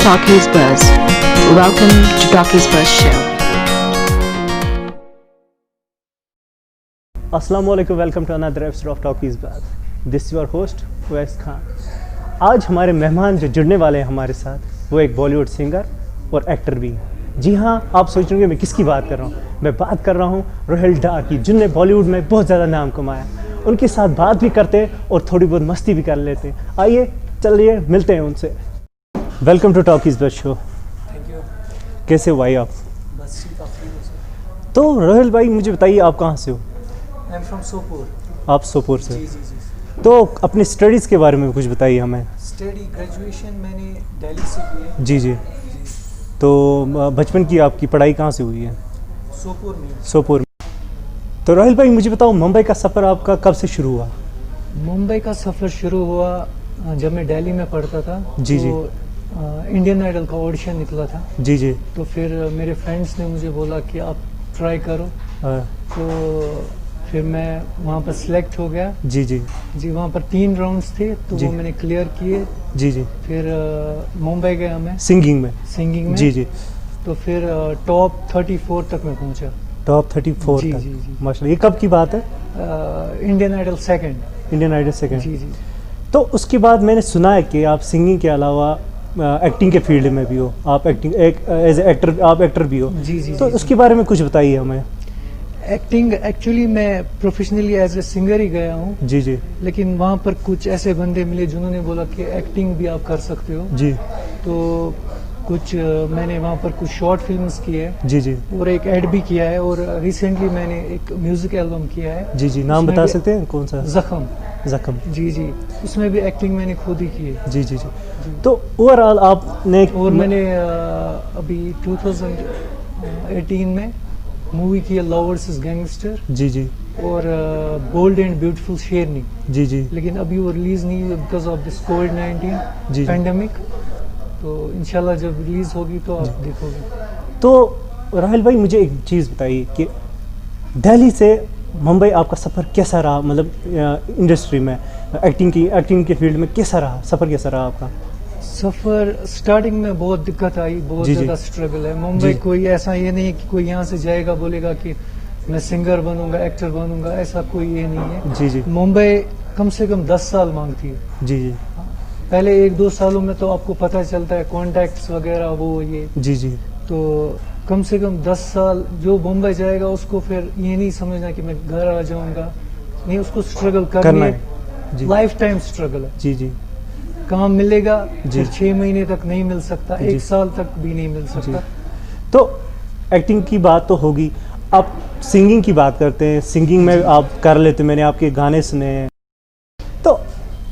Talkies Buzz. Welcome to Talkies Buzz Show. Assalamualaikum, welcome to another episode of Talkies Buzz. This is your host Uwais Khan. آج ہمارے مہمان جو جڑنے والے ہیں ہمارے ساتھ وہ ایک بالی ووڈ سنگر اور ایکٹر بھی ہیں. جی ہاں، آپ سوچ رہے ہوں گے میں کس کی بات کر رہا ہوں. میں بات کر رہا ہوں روہل ڈار کی، جن نے بالی ووڈ میں بہت زیادہ نام کمایا. ان کے ساتھ بات بھی کرتے ہیں اور تھوڑی بہت مستی بھی کر لیتے ہیں. آئیے چلیے ملتے ہیں ان سے. ویلکم ٹو ٹاکیز بز شو. Thank you. کیسے ہو بھائی آپ؟ بس ٹھیک. آپ تو روہل بھائی مجھے بتائیے آپ کہاں سے ہو؟ I am from Sopore. آپ سوپور سے؟ جی جی جی. تو اپنی اسٹڈیز کے بارے میں کچھ بتائیے ہمیں. اسٹڈی گریجویشن میں نے دہلی سے کی ہے. جی جی. تو بچپن کی آپ کی پڑھائی کہاں سے ہوئی ہے؟ سوپور میں. سوپور میں. تو روہل بھائی مجھے بتاؤ، ممبئی کا سفر آپ کا کب سے شروع ہوا؟ ممبئی کا سفر شروع ہوا جب میں دہلی میں پڑھتا تھا. جی جی. انڈین آئیڈل کا آڈیشن نکلا تھا. جی جی. تو پھر میرے فرینڈس نے مجھے بولا کہ آپ ٹرائی کرو. تو پھر میں وہاں پر سلیکٹ ہو گیا. جی جی. جی وہاں پر 3 راؤنڈس تھے تو جی. وہ میں نے کلیئر کیے. جی جی. پھر ممبئی گیا میں سنگنگ میں. سنگنگ میں. جی جی. تو پھر ٹاپ 34 تک میں پہنچا. ٹاپ 34 جی تک. جی جی. ماشاء اللہ. یہ کب کی بات ہے؟ Indian Idol second. Indian Idol second. جی جی. تو اس کے بعد میں نے سنا ہے کہ آپ سنگنگ کے علاوہ ایکٹنگ کے فیلڈ میں بھی ہو. آپ ایکٹنگ ایز اے ایکٹر، آپ ایکٹر بھی ہو. جی جی. تو اس کے بارے میں کچھ بتائیے ہمیں. ایکٹنگ ایکچولی میں پروفیشنلی ایز اے سنگر ہی گیا ہوں. جی جی. لیکن وہاں پر کچھ ایسے بندے ملے جنہوں نے بولا کہ ایکٹنگ بھی آپ کر سکتے ہو. جی. تو کچھ میں نے وہاں پر کچھ شارٹ فلمز کی ہے. جی جی. اور ایک ایڈ بھی کیا ہے. اور ریسنٹلی میں نے ایک میوزک البم کیا ہے. جی جی. نام بتا سکتے ہیں کون سا؟ زخم. زخم. جی جی. اس میں بھی ایکٹنگ میں نے خود ہی کی ہے. جی جی جی. تو اوور آل آپ نے، اور میں نے ابھی 2018 میں مووی کی ہے لو ورسز گینگسٹر. جی جی. اور بولڈ اینڈ بیوٹیفل شیرنی. جی جی. لیکن ابھی وہ ریلیز نہیں ہوئی بیکاز آف دس کووڈ-19 جی. پینڈیمک. تو انشاءاللہ جب ریلیز ہوگی تو آپ دیکھو گے. تو راہل بھائی مجھے ایک چیز بتائیے کہ دہلی سے ممبئی آپ کا سفر کیسا رہا؟ مطلب انڈسٹری میں ایکٹنگ کے فیلڈ میں کیسا رہا سفر؟ کیسا رہا آپ کا سفر؟ اسٹارٹنگ میں بہت دقت آئی، بہت زیادہ اسٹرگل ہے. ممبئی کوئی ایسا یہ نہیں کہ کوئی یہاں سے جائے گا بولے گا کہ میں سنگر بنوں گا، ایکٹر بنوں گا، ایسا کوئی یہ نہیں ہے. جی جی. ممبئی کم سے کم 10 سال مانگتی ہے. جی جی. پہلے 1-2 سالوں میں تو آپ کو پتہ چلتا ہے کانٹیکٹس وغیرہ وہ یہ. جی جی. تو کم سے کم 10 سال جو بمبئی جائے گا اس کو پھر یہ نہیں سمجھنا کہ میں گھر آ جاؤں گا. نہیں، اس کو اسٹرگل کرنا ہے. جی. لائف ٹائم اسٹرگل ہے. جی جی. کام ملے گا، جی. 6 مہینے تک نہیں مل سکتا، 1 سال تک بھی نہیں مل سکتا. تو ایکٹنگ کی بات تو ہوگی. آپ سنگنگ کی بات کرتے ہیں، سنگنگ میں آپ کر لیتے، میں نے آپ کے گانے سنے ہیں. تو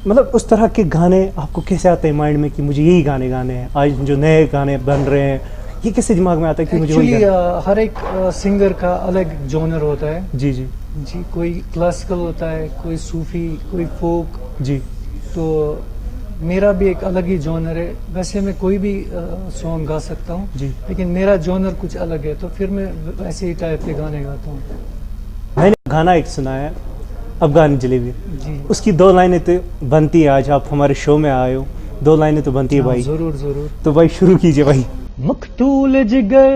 مطلب اس طرح کے گانے آپ کو کیسے آتے ہیں مائنڈ میں کہ مجھے یہی گانے گانے ہیں؟ آج جو نئے گانے بن رہے ہیں یہ کیسے دماغ میں آتا ہے کہ مجھے وہی ایکچولی ہر ایک سنگر کا الگ جونر ہوتا ہے. جی جی. جی کوئی کلاسیکل ہوتا ہے، کوئی صوفی، کوئی فوک. جی. تو میرا بھی ایک الگ ہی جونر ہے. ویسے میں کوئی بھی سانگ گا سکتا ہوں. جی. لیکن میرا جونر کچھ الگ ہے تو پھر میں ایسے ہی ٹائپ کے گانے گاتا ہوں. میں نے گانا ایک سنا ہے افغانی جلیبی. جی. اس کی 2 لائنیں تو بنتی ہے. آج آپ ہمارے شو میں آئے ہو، 2 لائنیں تو بنتی ہے بھائی. ضرور ضرور. تو بھائی شروع کیجئے بھائی. مقتول جگر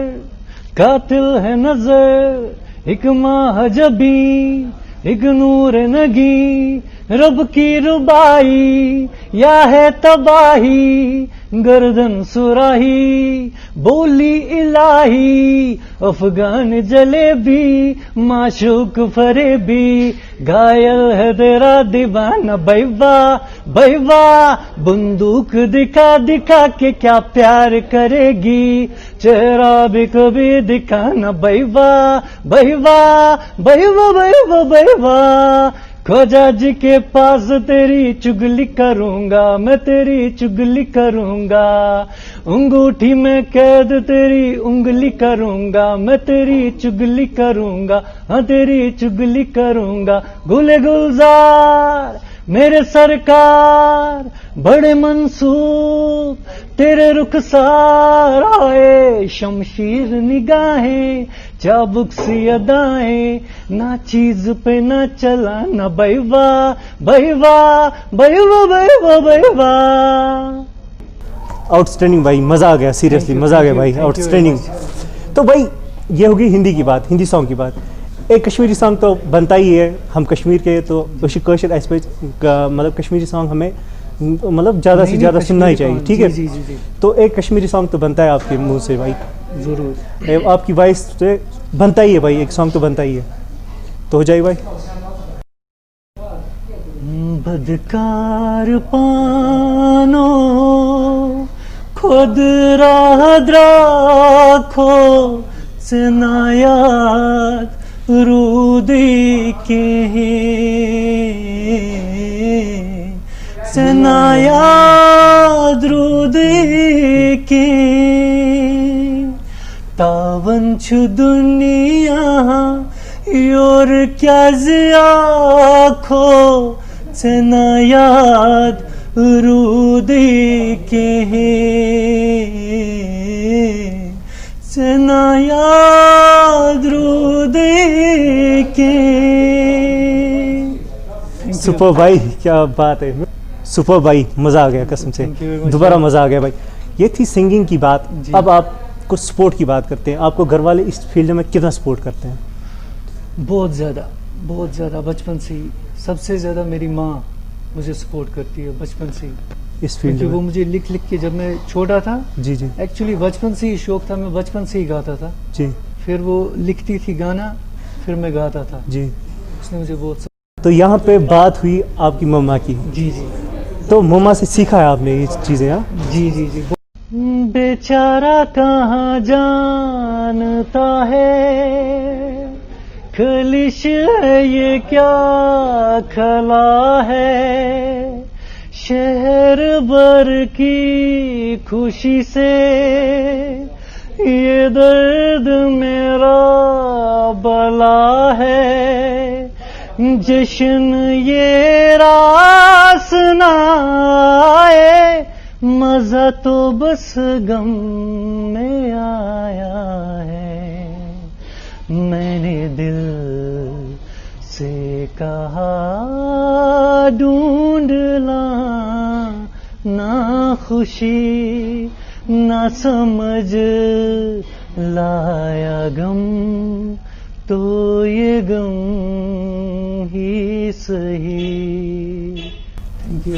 قاتل ہے نظر، ایک ماہ جبی ایک نور نگی، رب کی ربائی یا ہے تباہی، گردن سراہی بولی الہی، افغان جلیبی معشوق فریبی، گھائل ہے تیرا دیوانہ بیوا بیوا، بندوق دکھا دکھا کے کیا پیار کرے گی، چہرہ بھی کبھی دکھانا بیوا بیوا بیوا بیوا بیوا، خواجہ جی کے پاس تیری چگلی کروں گا، میں تیری چگلی کروں گا، انگوٹھی میں قید تیری انگلی کروں گا، میں تیری چگلی کروں گا، ہاں تیری چگلی کروں گا، گلے گلزار میرے سرکار بڑے منصوب تیرے رخسار، آئے شمشیر نگاہیں چابک سی ادائیں، نہ چیز پہ نہ چلا نہ بیوا بیوا بیوا بیوا بیوا. आउटस्टैंडिंग भाई, मज़ा आ गया, सीरियसली मज़ा आ गया भाई, आउटस्टैंडिंग। तो भाई ये होगी हिंदी की बात, हिंदी सॉन्ग की बात। एक कश्मीरी सॉन्ग तो बनता ही है, हम कश्मीर के तो कश्मीर मतलब कश्मीरी सॉन्ग हमें मतलब ज़्यादा से ज़्यादा सुनना ही चाहिए, ठीक है। जी जी जी तो एक कश्मीरी सॉन्ग तो बनता है आपके मुंह से भाई, जरूर। आपकी वॉइस से बनता ही है भाई, एक सॉन्ग तो बनता ही है, तो हो जाए भाई। बदकार पानो खुद राह राखो सनायात रूदी के सनायात रूदी के तावन छु दुनिया योर क्या जियाखो सनायात रूदी के सनायात रूदी के। सुपर भाई, क्या बात है, सुपर भाई, मज़ा आ गया कसम से, दोबारा मज़ा आ गया भाई। ये थी सिंगिंग की बात। अब आपको सपोर्ट की बात करते हैं। आपको घर वाले इस फील्ड में कितना सपोर्ट करते हैं? बहुत ज़्यादा बचपन से ही। सबसे ज़्यादा मेरी माँ मुझे सपोर्ट करती है बचपन से ही इस फील्ड क्योंकि में। वो मुझे लिख लिख के, जब मैं छोटा था जी जी एक्चुअली बचपन से ही शौक था, मैं बचपन से ही गाता था। जी फिर वो लिखती थी गाना, फिर मैं गाता था। जी। उसने मुझे बहुत तो यहाँ पे बात हुई आपकी मम्मा की, जी जी तो मम्मा से सीखा है आपने ये चीज़ें? हाँ जी जी जी। बेचारा कहाँ जानता है खलिश है ये क्या खला है, शहर भर की खुशी से ये दर्द मेरा बला है, जश्न ये रास ना आए, मजा तो बस गम में आया है। मैंने दिल से कहा ढूंढ ला ना खुशी ना समझ लाया गम, तो ये गम ही सही। Thank you.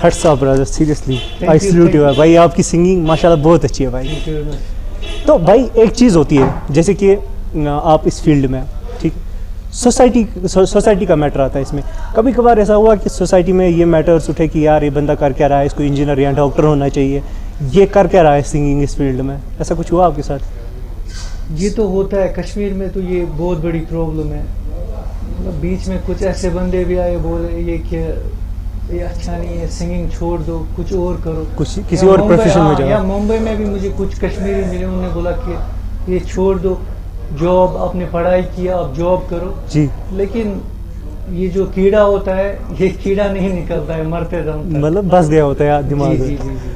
Hats off brother, seriously Thank I you, salute thank you you. भाई। आपकी सिंगिंग माशाल्लाह बहुत अच्छी है भाई। Thank you very much. तो भाई एक चीज़ होती है, जैसे कि आप इस फील्ड में, ठीक, सोसाइटी का मैटर आता है इसमें। कभी कभार ऐसा हुआ कि सोसाइटी में ये मैटर्स उठे कि यार ये बंदा कर क्या रहा है, इसको इंजीनियर या डॉक्टर होना चाहिए, ये कर क्या रहा है सिंगिंग इस फील्ड में, ऐसा कुछ हुआ आपके साथ? ये तो होता है कश्मीर में, तो ये बहुत बड़ी प्रॉब्लम है। मतलब बीच में कुछ ऐसे बंदे भी आए, बोले ये अच्छा नहीं है, सिंगिंग छोड़ दो, कुछ और करो, कुछ किसी या और मुंबई- प्रोफेशन में हाँ, जाओ। या मुंबई में भी मुझे कुछ कश्मीरी मिले, उन्होंने बोला कि ये छोड़ दो, जॉब, आपने पढ़ाई किया आप जॉब करो। जी, लेकिन ये जो कीड़ा होता है, ये कीड़ा नहीं निकलता है मरते दम तक। मतलब बस गया होता है दिमाग जी में। जी जी जी।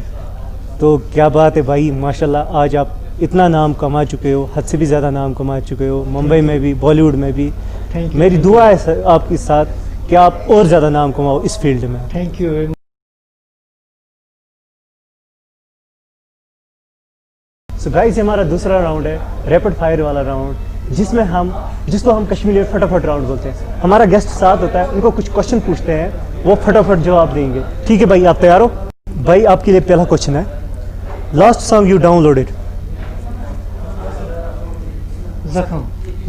तो क्या बात है भाई, माशाल्लाह आज आप इतना नाम कमा चुके हो, हद से भी ज़्यादा नाम कमा चुके हो, मुंबई में भी, बॉलीवुड में भी। Thank you. मेरी दुआ है सर आपके साथ कि आप और ज़्यादा नाम कमाओ इस फील्ड में। Thank you very much. So guys, हमारा दूसरा राउंड है रैपिड फायर वाला राउंड, जिसको हम कश्मीरी में फटाफट राउंड बोलते हैं। हमारा गेस्ट साथ होता है, उनको कुछ क्वेश्चन पूछते हैं, वो फटाफट जवाब देंगे। ठीक है भाई, आप तैयार हो? भाई आपके लिए पहला क्वेश्चन है, लास्ट सॉन्ग यू डाउनलोडेड?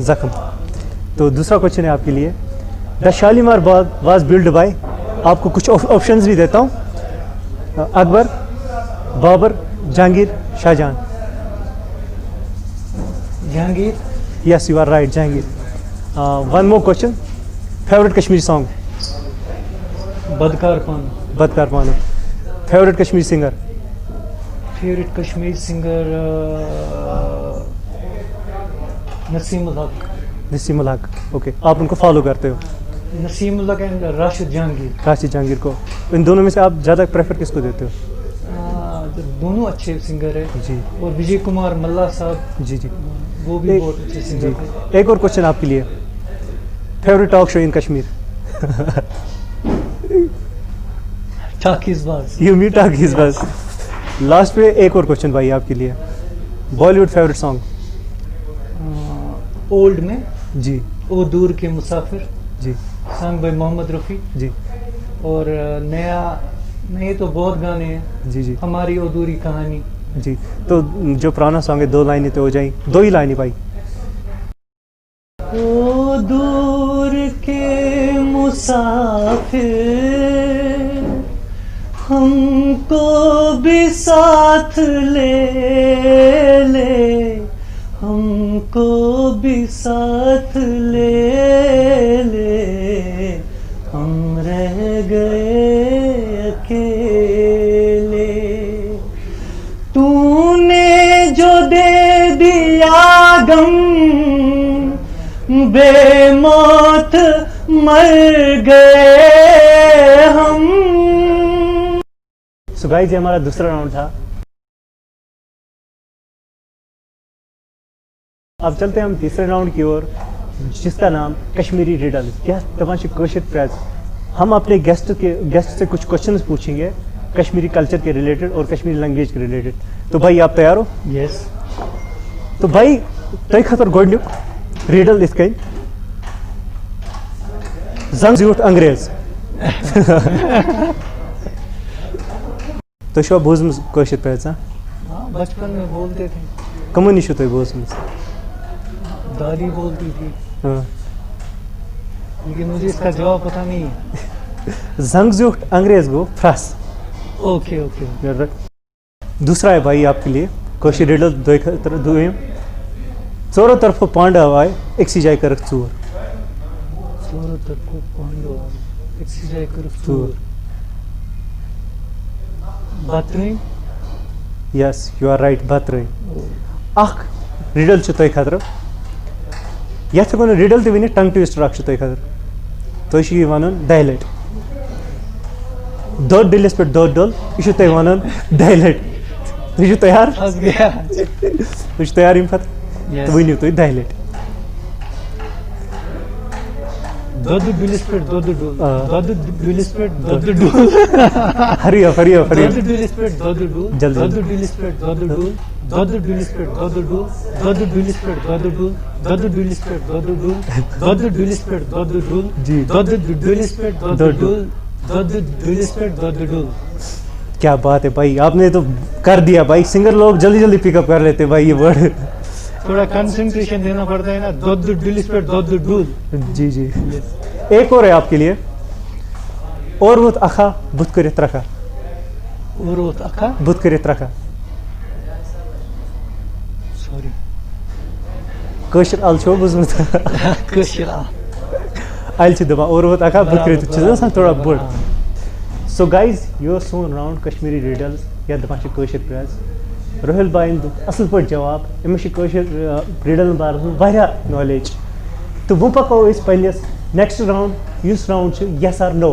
जख्म। तो दूसरा क्वेश्चन है आपके लिए, the Shalimar Bagh was build by? आपको कुछ ऑप्शंस भी देता हूँ, Akbar, Babar, Jahangir, Shahjahan. Jahangir. Yes, you are right, Jahangir. One more question. Favorite Kashmiri song? बदकार पान। Badkar Mano. Favorite Kashmiri singer? Favourite Kashmir singer Naseem ul Haq. Naseem ul Haq. Okay. आप उनको फॉलो करते हो? नसीम उल हक एंड राशिद जहांगीर। राशिद जहांगीर को। इन दोनों में से आप ज़्यादा प्रेफर किसको देते हो? दोनों अच्छे सिंगर है। जी और विजय कुमार मल्ला साहब, जी जी वो भी बहुत अच्छे सिंगर थे। जी। एक और क्वेश्चन आपके लिए, favourite talk show in Kashmir? Talkies बाज। You meet Takis बस। लास्ट पे एक और क्वेश्चन भाई आपके लिए, बॉलीवुड फेवरेट सॉन्ग? ओल्ड में जी ओ दूर के मुसाफिर, जी सॉन्ग बाय मोहम्मद रफ़ी। जी और नया नए तो बहुत गाने हैं, जी जी हमारी अधूरी कहानी। जी। तो जो पुराना सॉन्ग है 2 लाइनें तो हो जाएं, 2 ही लाइनें भाई। ओ दूर के मुसाफिर, हमको भी साथ ले ले, हमको भी साथ ले ले, हम रह गए अकेले। तूने जो दे दिया गम, बेमौत मर गए हम। सो गाइस ये हमारा दूसरा राउंड था। अब चलते हैं हम तीसरे राउंड की ओर, जिसका नाम कश्मीरी रिडल या तमाशे कोशिश प्रेस। हम अपने गेस्ट से कुछ क्वेश्चंस पूछेंगे कश्मीरी कल्चर के रिलेटेड और कश्मीरी लैंग्वेज के रिलेटेड। तो भाई आप तैयार हो? यस। तो भाई तय खतर गोडन्युक रिडल इस कहीं जंग ज़्यूट अंग्रेज तो शो बोझम कोशिश प्रेस। हाँ, बचपन में बोलते थे, कमन इशू तो बोझम दादी बोलती थी, हाँ। लेकिन मुझे इसका जवाब पता नहीं है। जंग ज़्यूट अंग्रेज गो फ्रास। Okay okay. दूसरा है भाई आपके लिए कोशिश रिडल दो चोरों तरफ पांडव आए एक सी जाए कर चोर। चोरों तरफ पांडव एक सी जाए कर चोर। चोर। बातरीन। यस यू आर राइट बातरीन। अख रिडल तय खतर ये रिडल वन टंग ट्विस्टर अख तय खतर तुम वन 10 लट दो डिलस पे दो डोल यह तुम वन 10 लट तुम तैयार? फंस गया। तुम तैयार अम पत तो वनो तुम 10 लट दुध डिलिस पे दुध डूल, दुध डिलिस पे दुध डूल। हरी अप दुध डिलिस पे दुध डूल, जल्दी। दुध डिलिस पे दुध डूल, दुध डिलिस पे दुध डूल, दुध डिलिस पे दुध डूल, दुध डिलिस पे दुध डूल, दुध डिलिस पे दुध डूल, जी। दुध डिलिस पे दुध डूल, दुध डिलिस पे दुध डूल। क्या बात है भाई, आपने तो कर दिया भाई। सिंगर लोग जल्दी जल्दी पिकअप कर लेते भाई ये वर्ड। थोड़ा कंसंट्रेशन देना पड़ता है ना। दुध डिलिस पे दुध डूल। जी जी। एक और है आपके लिए, और वो अखा बुत करित रखा। और वो अखा बुत करित रखा सॉरी कशर अल छो बुझमुत कशरा अल छ दबा और वो अखा बुत करित छ थोड़ा बोल। सो गाइज यो सोन राउंड कश्मीरी रिडल्स या दपान कशर प्रेस। रोहिल बाइन असल पे जवाब अमिस रिडल बारे नॉलेज। तो वो पको पन्नस नेक्स्ट राउंड युस round yes or no.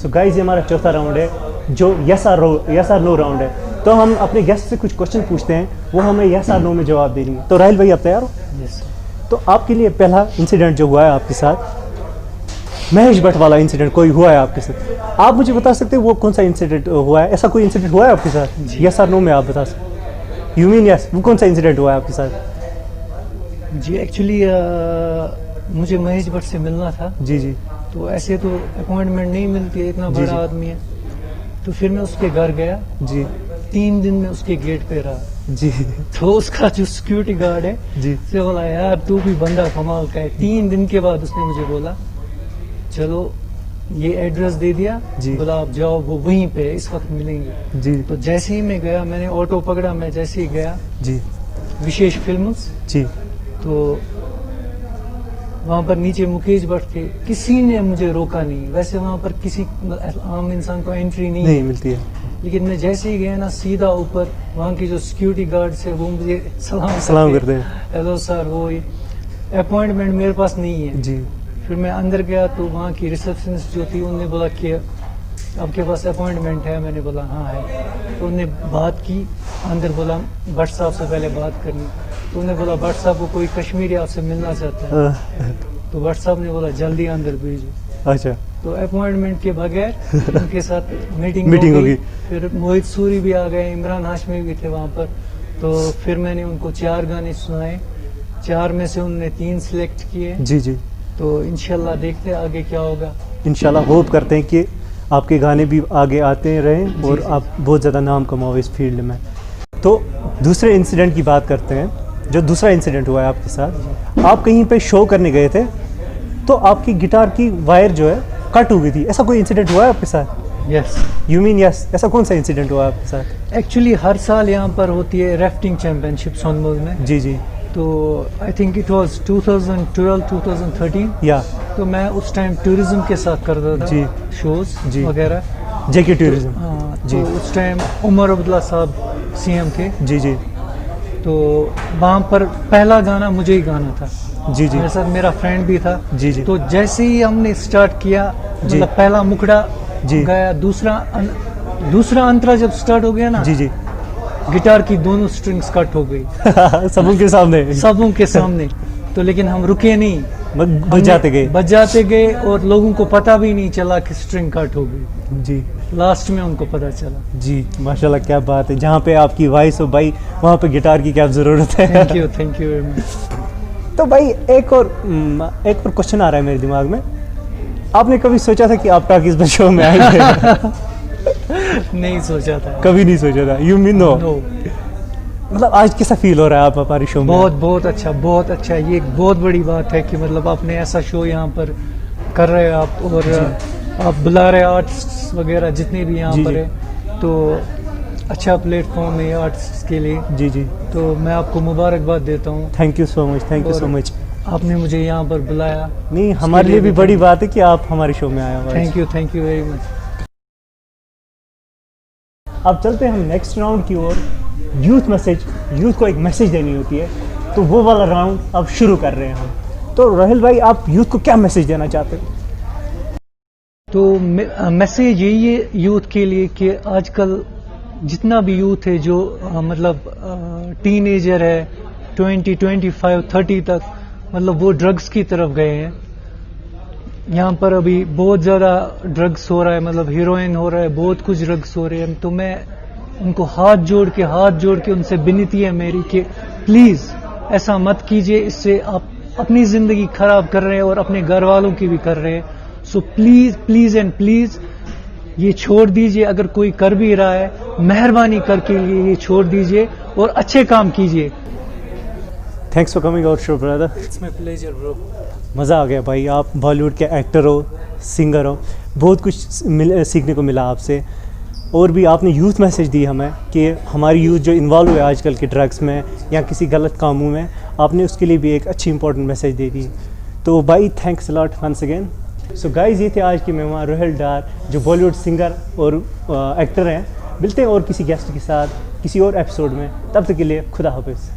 So guys ये हमारा चौथा राउंड है जो यस आर नो राउंड है। तो हम अपने गेस्ट से कुछ क्वेश्चन पूछते हैं, वो हमें यस आर नो में जवाब देंगे। तो राहिल भाई आप तैयार हो? यस। तो आपके लिए पहला इंसिडेंट जो हुआ है आपके साथ, महेश भट्ट वाला इंसिडेंट कोई हुआ है आपके साथ, आप मुझे बता सकते हैं वो कौन सा इंसिडेंट हुआ है? ऐसा कोई इंसिडेंट हुआ है आपके साथ? यस और नो में आप बता सकते। यू मीन यस, वो कौन सा इंसिडेंट हुआ है आपके साथ? जी एक्चुअली मुझे महेश भट्ट से मिलना था। जी जी। तो ऐसे तो अपॉइंटमेंट नहीं मिलती है, इतना जी, बड़ा जी। आदमी है। तो फिर मैं उसके घर गया, जी 3 दिन में उसके गेट पे रहा। जी तो उसका जो सिक्योरिटी गार्ड है जी से बोला यार तू भी बंदा कमाल का है। 3 दिन के बाद उसने मुझे बोला चलो ये एड्रेस दे दिया, जी। बोला आप जाओ, वो वहीं पे इस वक्त मिलेंगे। जी तो जैसे ही मैं गया, मैंने ऑटो पकड़ा, मैं जैसे ही गया जी विशेष फिल्म्स, जी तो वहाँ पर नीचे मुकेश भट्ट थे, किसी ने मुझे रोका नहीं। वैसे वहाँ पर किसी आम इंसान को एंट्री नहीं नहीं है, मिलती है। लेकिन मैं जैसे ही गया ना सीधा ऊपर, वहाँ की जो सिक्योरिटी गार्ड है वो मुझे सलाम करते हैं। हेलो सर, वो अपॉइंटमेंट मेरे पास नहीं है। जी फिर मैं अंदर गया तो वहाँ की रिसेप्शनिस्ट जो थी उन्होंने बोला कि आपके पास अपॉइंटमेंट है? मैंने बोला हाँ है। तो उन्होंने बात की, अंदर बोला भट्ट साहब से पहले बात करनी। तो उन्होंने बोला भट्ट साहब को कोई कश्मीरी आपसे मिलना चाहता है। तो भट्ट साहब ने बोला जल्दी अंदर भेजो। अच्छा तो अपॉइंटमेंट के बगैर उनके साथ मीटिंग मीटिंग हो होगी। गई। फिर मोहित सूरी भी आ गए, इमरान हाशमी भी थे वहाँ पर। तो फिर मैंने उनको 4 गाने सुनाए, 4 में से उन्होंने 3 सिलेक्ट किए। जी जी, तो इंशाल्लाह देखते हैं आगे क्या होगा। इंशाल्लाह होप करते हैं कि आपके गाने भी आगे आते रहें और जी। आप बहुत ज़्यादा नाम कमाओ इस फील्ड में। तो दूसरे इंसिडेंट की बात करते हैं, जो दूसरा इंसिडेंट हुआ है आपके साथ, आप कहीं पे शो करने गए थे तो आपकी गिटार की वायर जो है कट हो गई थी, ऐसा कोई इंसिडेंट हुआ है आपके साथ? यस, यू मीन यस, ऐसा कौन सा इंसिडेंट हुआ है आपके साथ? एक्चुअली हर साल यहाँ पर होती है राफ्टिंग चैंपियनशिप सोनमुल में। जी जी, तो आई थिंक इट वाज 2012-2013। या तो मैं उस टाइम टूरिज्म के साथ करता था जी। शोज जी। वगैरह। जेके टूरिज्म। हाँ, जी। तो उस टाइम उमर अब्दुल्ला साहब सीएम थे। जी जी तो वहाँ पर पहला गाना मुझे ही गाना था। जी जी मेरे साथ मेरा फ्रेंड भी था। जी जी तो जैसे ही हमने स्टार्ट किया, जी। मतलब पहला मुखड़ा जी। गाया, दूसरा अंतरा जब स्टार्ट हो गया ना, जी जी गिटार की दोनों स्ट्रिंग्स कट हो गई सबों के सामने सबों के सामने। तो लेकिन हम रुके नहीं, बजाते गए। बजाते गए और लोगों को पता भी नहीं चला कि स्ट्रिंग कट हो गई। जी लास्ट में उनको पता चला। जी, माशाल्लाह क्या बात है, जहाँ पे आपकी वॉइस हो भाई वहाँ पे गिटार की क्या ज़रूरत है। Thank you very much. तो भाई एक और क्वेश्चन आ रहा है मेरे दिमाग में, आपने कभी सोचा था कि आप टॉकीज पे शो में आएंगे? नहीं सोचा था। कभी नहीं सोचा था, यू मीन नो? नो। मतलब आज कैसा फील हो रहा है आप हमारे शो में? बहुत अच्छा, बहुत अच्छा। ये एक बहुत बड़ी बात है कि मतलब आपने ऐसा शो यहाँ पर कर रहे हो आप, और आप बुला रहे आर्टिस्ट वगैरह जितने भी यहाँ जी, पर जी। है। तो अच्छा प्लेटफॉर्म है आर्टिस्ट के लिए। जी जी, तो मैं आपको मुबारकबाद देता हूँ। Thank you so much, thank you और सो मच। आपने मुझे यहाँ पर बुलाया। नहीं, हमारे लिए भी बड़ी बात है कि आप हमारे शो में आए हो। Thank you very much. अब चलते हैं हम नेक्स्ट राउंड की ओर। यूथ मैसेज, यूथ को एक मैसेज देनी होती है, तो वो वाला राउंड अब शुरू कर रहे हैं हम। तो रोहिल भाई, आप यूथ को क्या मैसेज देना चाहते हो? तो मैसेज यही है यूथ के लिए कि आजकल जितना भी यूथ है जो मतलब टीनेजर है, 20, 25, 30 तक, मतलब वो ड्रग्स की तरफ गए हैं। यहाँ पर अभी बहुत ज़्यादा ड्रग्स हो रहा है, मतलब हीरोइन हो रहा है, बहुत कुछ ड्रग्स हो रहे हैं। तो मैं उनको हाथ जोड़ के उनसे विनती है मेरी कि प्लीज़ ऐसा मत कीजिए, इससे आप अपनी ज़िंदगी खराब कर रहे हैं और अपने घर वालों की भी कर रहे हैं। सो प्लीज़ एंड प्लीज़ ये छोड़ दीजिए। अगर कोई कर भी रहा है, मेहरबानी करके ये छोड़ दीजिए और अच्छे काम कीजिए। Thanks for coming our show brother. It's my pleasure bro. मज़ा आ गया भाई, आप बॉलीवुड के एक्टर हो, सिंगर हो, बहुत कुछ सीखने को मिला आपसे। और भी आपने यूथ मैसेज दी हमें कि हमारी यूथ जो इन्वॉल्व है आजकल के ड्रग्स में या किसी गलत कामों में, आपने उसके लिए भी एक अच्छी इंपॉर्टेंट मैसेज दे दी। तो भाई thanks lot once again. So guys, ये थे आज के मेहमान रोहिल डार, जो बॉलीवुड सिंगर और एक्टर हैं। मिलते हैं और किसी गेस्ट के साथ किसी और एपिसोड में, तब तक के लिए खुदा हाफिज़।